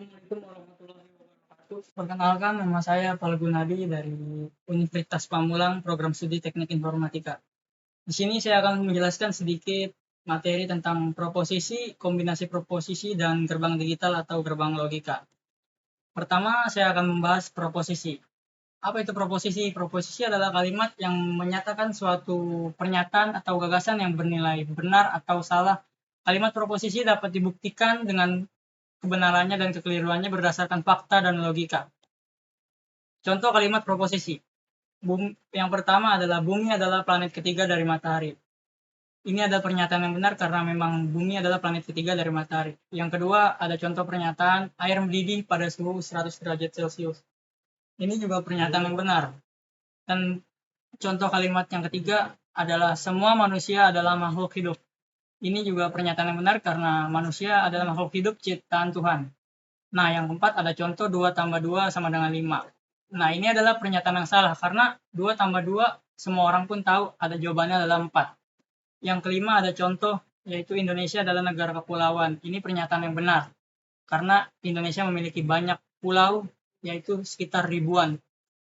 Assalamualaikum warahmatullahi wabarakatuh. Perkenalkan, nama saya Falgunadi dari Universitas Pamulang, Program Studi Teknik Informatika. Di sini saya akan menjelaskan sedikit materi tentang proposisi, kombinasi proposisi, dan gerbang digital atau gerbang logika. Pertama, saya akan membahas proposisi. Apa itu proposisi? Proposisi adalah kalimat yang menyatakan suatu pernyataan atau gagasan yang bernilai benar atau salah. Kalimat proposisi dapat dibuktikan dengan kebenarannya dan kekeliruannya berdasarkan fakta dan logika. Contoh kalimat proposisi. Yang pertama adalah bumi adalah planet ketiga dari matahari. Ini adalah pernyataan yang benar karena memang bumi adalah planet ketiga dari matahari. Yang kedua ada contoh pernyataan air mendidih pada suhu 100 derajat Celcius. Ini juga pernyataan yang benar. Dan contoh kalimat yang ketiga adalah semua manusia adalah makhluk hidup. Ini juga pernyataan yang benar karena manusia adalah makhluk hidup ciptaan Tuhan. Nah, yang keempat ada contoh 2 tambah 2 sama dengan 5. Nah, ini adalah pernyataan yang salah karena 2 tambah 2 semua orang pun tahu ada jawabannya adalah 4. Yang kelima ada contoh yaitu Indonesia adalah negara kepulauan. Ini pernyataan yang benar karena Indonesia memiliki banyak pulau yaitu sekitar ribuan.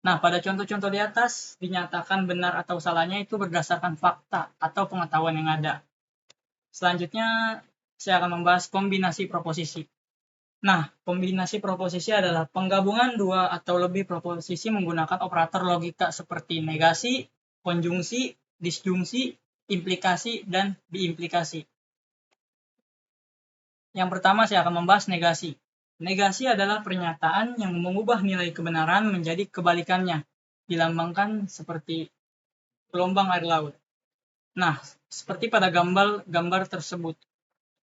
Nah, pada contoh-contoh di atas dinyatakan benar atau salahnya itu berdasarkan fakta atau pengetahuan yang ada. Selanjutnya saya akan membahas kombinasi proposisi. Nah, kombinasi proposisi adalah penggabungan dua atau lebih proposisi menggunakan operator logika seperti negasi, konjungsi, disjungsi, implikasi, dan diimplikasi. Yang pertama saya akan membahas negasi. Negasi adalah pernyataan yang mengubah nilai kebenaran menjadi kebalikannya, dilambangkan seperti gelombang air laut. Nah, seperti pada gambar tersebut,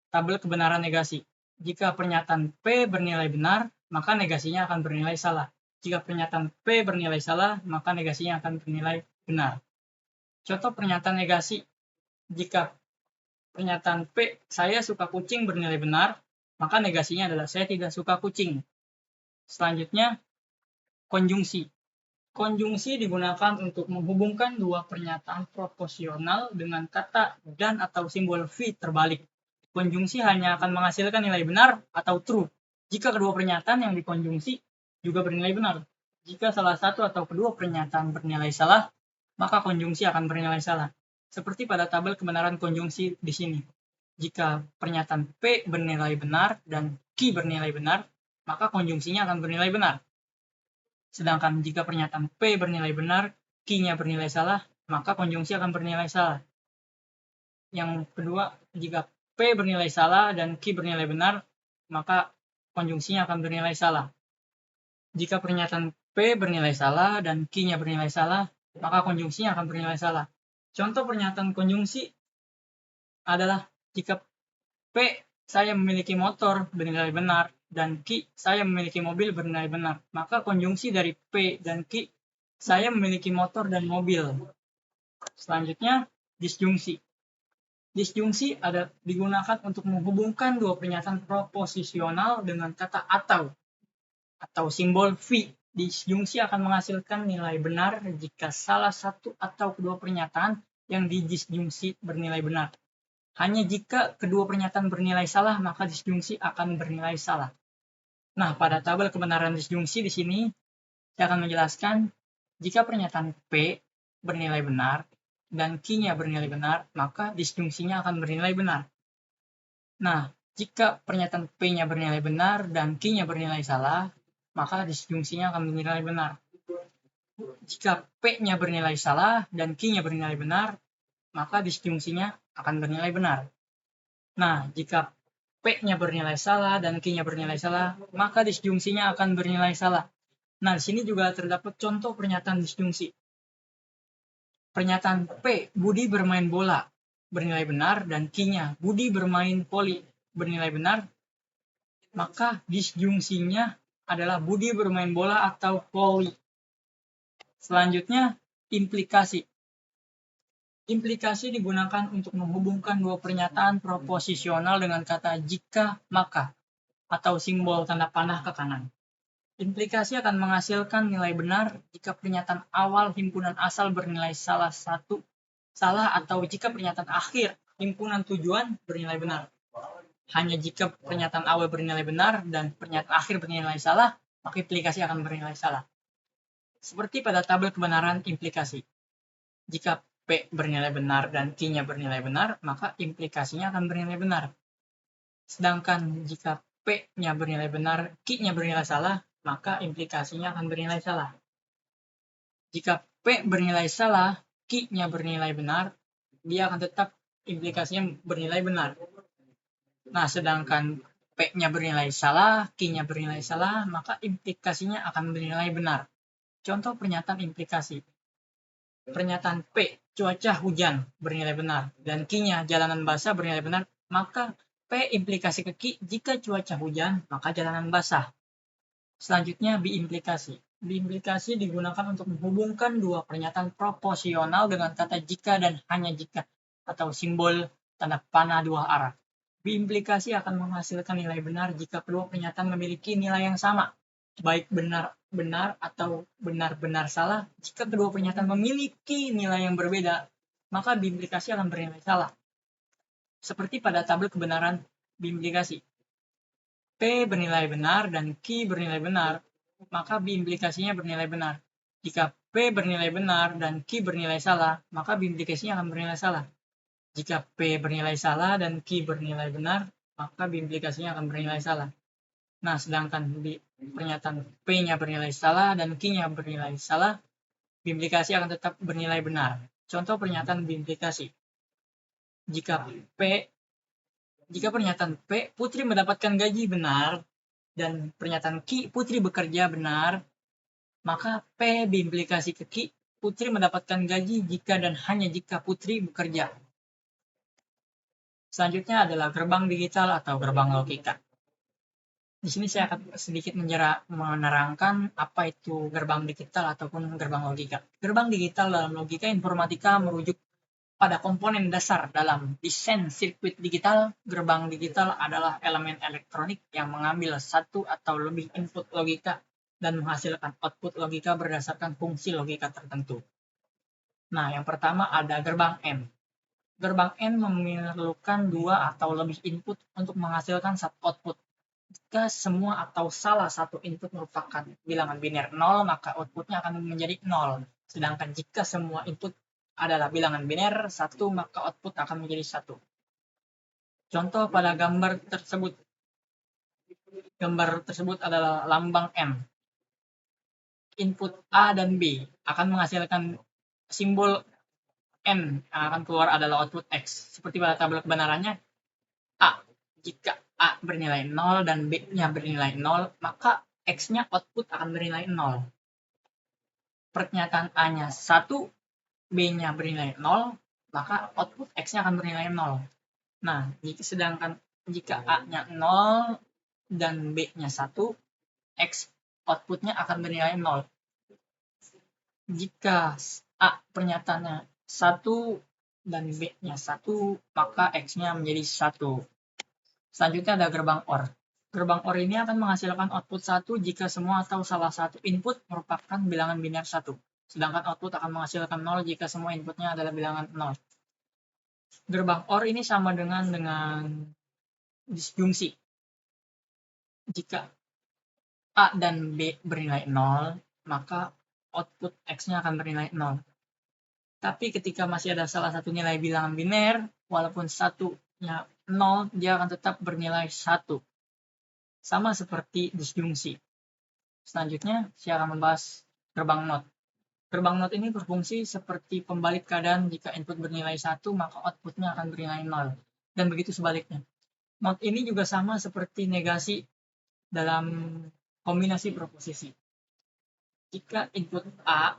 tabel kebenaran negasi. Jika pernyataan P bernilai benar, maka negasinya akan bernilai salah. Jika pernyataan P bernilai salah, maka negasinya akan bernilai benar. Contoh pernyataan negasi. Jika pernyataan P, saya suka kucing bernilai benar, maka negasinya adalah saya tidak suka kucing. Selanjutnya, konjungsi. Konjungsi digunakan untuk menghubungkan dua pernyataan proporsional dengan kata dan atau simbol V terbalik. Konjungsi hanya akan menghasilkan nilai benar atau true jika kedua pernyataan yang dikonjungsi juga bernilai benar. Jika salah satu atau kedua pernyataan bernilai salah, maka konjungsi akan bernilai salah. Seperti pada tabel kebenaran konjungsi di sini. Jika pernyataan P bernilai benar dan Q bernilai benar, maka konjungsinya akan bernilai benar. Sedangkan jika pernyataan P bernilai benar, Q-nya bernilai salah, maka konjungsi akan bernilai salah. Yang kedua, jika P bernilai salah dan Q bernilai benar, maka konjungsinya akan bernilai salah. Jika pernyataan P bernilai salah dan Q-nya bernilai salah, maka konjungsinya akan bernilai salah. Contoh pernyataan konjungsi adalah jika P, saya memiliki motor bernilai benar, dan Q, saya memiliki mobil bernilai benar, maka konjungsi dari P dan Q, saya memiliki motor dan mobil. Selanjutnya, disjungsi. Disjungsi digunakan untuk menghubungkan dua pernyataan proposisional dengan kata atau simbol V. Disjungsi akan menghasilkan nilai benar jika salah satu atau kedua pernyataan yang didisjungsi bernilai benar. Hanya jika kedua pernyataan bernilai salah, maka disjungsi akan bernilai salah. Nah, pada tabel kebenaran disjungsi di sini, saya akan menjelaskan jika pernyataan P bernilai benar dan Q-nya bernilai benar, maka disjungsinya akan bernilai benar. Nah, jika pernyataan P-nya bernilai benar dan Q-nya bernilai salah, maka disjungsinya akan bernilai benar. Jika P-nya bernilai salah dan Q-nya bernilai benar, maka disjungsinya akan bernilai benar. Nah, jika P-nya bernilai salah dan Q-nya bernilai salah, maka disjungsinya akan bernilai salah. Nah, di sini juga terdapat contoh pernyataan disjungsi. Pernyataan P, Budi bermain bola, bernilai benar, dan Q-nya, Budi bermain voli, bernilai benar, maka disjungsinya adalah Budi bermain bola atau voli. Selanjutnya, implikasi. Implikasi digunakan untuk menghubungkan dua pernyataan proposisional dengan kata jika, maka, atau simbol tanda panah ke kanan. Implikasi akan menghasilkan nilai benar jika pernyataan awal himpunan asal bernilai salah atau jika pernyataan akhir himpunan tujuan bernilai benar. hanya jika pernyataan awal bernilai benar dan pernyataan akhir bernilai salah, maka implikasi akan bernilai salah. Seperti pada tabel kebenaran implikasi. Jika P bernilai benar dan Q-nya bernilai benar, maka implikasinya akan bernilai benar. Sedangkan jika P-nya bernilai benar, Q-nya bernilai salah, maka implikasinya akan bernilai salah. Jika P bernilai salah, Q-nya bernilai benar, dia akan tetap implikasinya bernilai benar. Nah, sedangkan P-nya bernilai salah, Q-nya bernilai salah, maka implikasinya akan bernilai benar. Contoh pernyataan implikasi. Pernyataan P, cuaca hujan, bernilai benar, dan Q-nya jalanan basah bernilai benar, maka P implikasi ke Q, jika cuaca hujan, maka jalanan basah. Selanjutnya, biimplikasi. Biimplikasi digunakan untuk menghubungkan dua pernyataan proporsional dengan kata jika dan hanya jika, atau simbol tanda panah dua arah. Biimplikasi akan menghasilkan nilai benar jika kedua pernyataan memiliki nilai yang sama, baik benar-benar atau benar-benar salah. Jika kedua pernyataan memiliki nilai yang berbeda, maka biimplikasi akan bernilai salah. Seperti pada tabel kebenaran biimplikasi. P bernilai benar dan Q bernilai benar, maka biimplikasinya bernilai benar. Jika P bernilai benar dan Q bernilai salah, maka biimplikasinya akan bernilai salah. Jika P bernilai salah dan Q bernilai benar, maka biimplikasinya akan bernilai salah. Nah, sedangkan pernyataan P-nya bernilai salah dan Q-nya bernilai salah, biimplikasi akan tetap bernilai benar. Contoh pernyataan biimplikasi. Jika pernyataan P, Putri mendapatkan gaji benar, dan pernyataan Q, Putri bekerja benar, maka P biimplikasi ke Q, Putri mendapatkan gaji jika dan hanya jika Putri bekerja. Selanjutnya adalah gerbang digital atau gerbang logika. Di sini saya akan sedikit menerangkan apa itu gerbang digital ataupun gerbang logika. Gerbang digital dalam logika informatika merujuk pada komponen dasar dalam desain sirkuit digital. Gerbang digital adalah elemen elektronik yang mengambil satu atau lebih input logika dan menghasilkan output logika berdasarkan fungsi logika tertentu. Nah, yang pertama ada gerbang N. Gerbang N memerlukan dua atau lebih input untuk menghasilkan satu output. Jika semua atau salah satu input merupakan bilangan biner 0, maka outputnya akan menjadi 0. Sedangkan jika semua input adalah bilangan biner 1, maka output akan menjadi 1. Contoh pada gambar tersebut. Gambar tersebut adalah lambang M. Input A dan B akan menghasilkan simbol N, yang akan keluar adalah output X. Seperti pada tabel kebenarannya, A. Jika A bernilai 0 dan B-nya bernilai 0, maka X-nya output akan bernilai 0. Pernyataan A-nya 1, B-nya bernilai 0, maka output X-nya akan bernilai 0. Nah, jika A-nya 0 dan B-nya 1, X outputnya akan bernilai 0. Jika A pernyataannya 1 dan B-nya 1, maka X-nya menjadi 1. Selanjutnya ada gerbang OR. Gerbang OR ini akan menghasilkan output 1 jika semua atau salah satu input merupakan bilangan biner 1. Sedangkan output akan menghasilkan 0 jika semua inputnya adalah bilangan 0. Gerbang OR ini sama dengan disjungsi. Jika A dan B bernilai 0, maka output X-nya akan bernilai 0. Tapi ketika masih ada salah satu nilai bilangan biner, walaupun satunya 0, dia akan tetap bernilai 1. Sama seperti disjungsi. Selanjutnya, saya akan membahas gerbang NOT. Gerbang NOT ini berfungsi seperti pembalik keadaan. Jika input bernilai 1, maka outputnya akan bernilai 0. Dan begitu sebaliknya. NOT ini juga sama seperti negasi dalam kombinasi proposisi. Jika input A,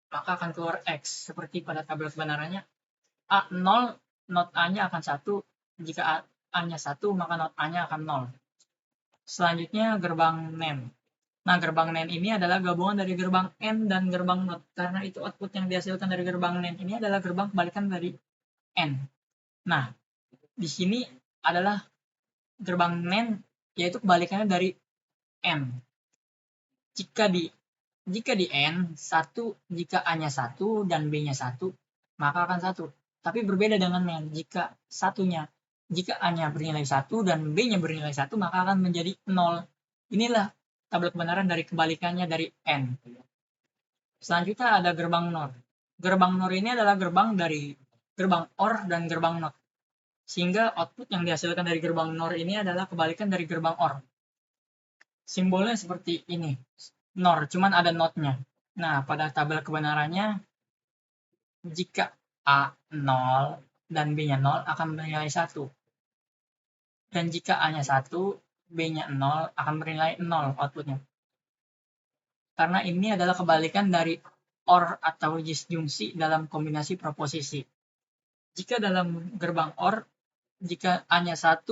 maka akan keluar X. Seperti pada tabel kebenarannya, A 0, not A-nya akan 1. Jika A-nya 1, maka not A-nya akan 0. Selanjutnya gerbang NAND. Nah, gerbang NAND ini adalah gabungan dari gerbang N dan gerbang NOT. Karena itu output yang dihasilkan dari gerbang NAND ini adalah gerbang kebalikan dari N. Nah, di sini adalah gerbang NAND, yaitu kebalikannya dari N. Jika di N, 1, jika A-nya 1 dan B-nya 1, maka akan 1. Tapi berbeda dengan NAND. Jika satunya Jika A-nya bernilai 1 dan B-nya bernilai 1, maka akan menjadi 0. Inilah tabel kebenaran dari kebalikannya dari N. Selanjutnya ada gerbang NOR. Gerbang NOR ini adalah gerbang dari gerbang OR dan gerbang NOT. Sehingga output yang dihasilkan dari gerbang NOR ini adalah kebalikan dari gerbang OR. Simbolnya seperti ini. NOR, cuman ada NOT-nya. Nah, pada tabel kebenarannya, jika A 0 dan B-nya 0 akan bernilai 1. Dan jika A-nya 1, B-nya 0 akan bernilai 0 outputnya. Karena ini adalah kebalikan dari OR atau disjungsi dalam kombinasi proposisi. Jika dalam gerbang OR, jika A-nya 1,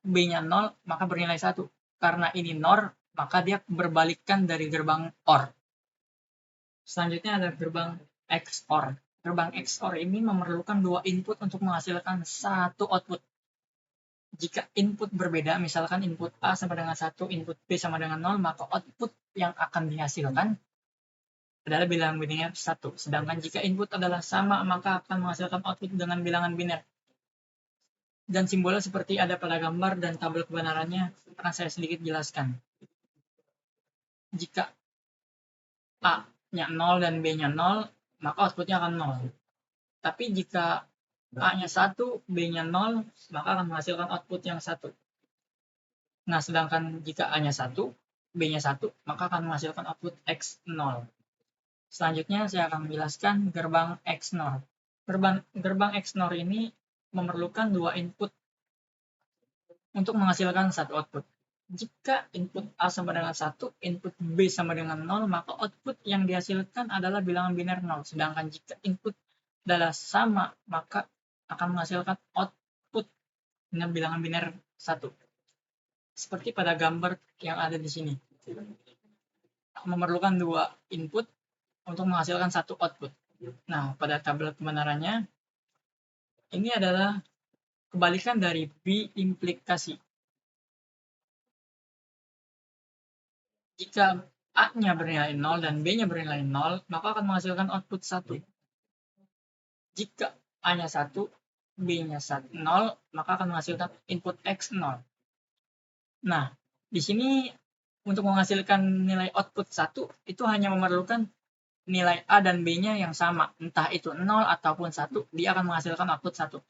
B-nya 0, maka bernilai 1. Karena ini NOR, maka dia berbalikan dari gerbang OR. Selanjutnya ada gerbang XOR. Gerbang XOR ini memerlukan 2 input untuk menghasilkan 1 output. Jika input berbeda, misalkan input A sama dengan 1, input B sama dengan 0, maka output yang akan dihasilkan adalah bilangan biner 1. Sedangkan jika input adalah sama, maka akan menghasilkan output dengan bilangan biner. Dan simbolnya seperti ada pada gambar dan tabel kebenarannya akan saya sedikit jelaskan. Jika A-nya 0 dan B-nya 0, maka outputnya akan 0. Tapi jika A-nya 1, B-nya 0, maka akan menghasilkan output yang 1. Nah, sedangkan jika A-nya 1, B-nya 1, maka akan menghasilkan output X0. Selanjutnya saya akan menjelaskan gerbang XNOR. Gerbang XNOR ini memerlukan 2 input untuk menghasilkan 1 output. Jika input A sama dengan 1, input B sama dengan 0, maka output yang dihasilkan adalah bilangan biner 0. Sedangkan jika input adalah sama, maka akan menghasilkan output dengan bilangan biner 1. Seperti pada gambar yang ada di sini. Memerlukan 2 input untuk menghasilkan 1 output. Nah, pada tabel kebenarannya, ini adalah kebalikan dari biimplikasi. Jika A-nya bernilai 0 dan B-nya bernilai 0, maka akan menghasilkan output 1. Jika A-nya 1, B-nya 0, maka akan menghasilkan input X0. Nah, di sini untuk menghasilkan nilai output 1, itu hanya memerlukan nilai A dan B-nya yang sama. Entah itu 0 ataupun 1, dia akan menghasilkan output 1.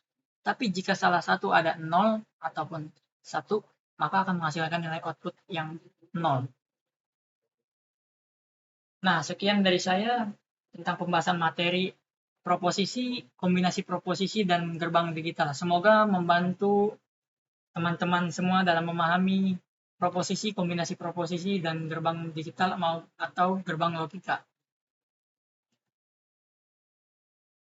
Tapi jika salah satu ada 0 ataupun 1, maka akan menghasilkan nilai output yang 0. Nah, sekian dari saya tentang pembahasan materi proposisi, kombinasi proposisi, dan gerbang digital. Semoga membantu teman-teman semua dalam memahami proposisi, kombinasi proposisi, dan gerbang digital atau gerbang logika.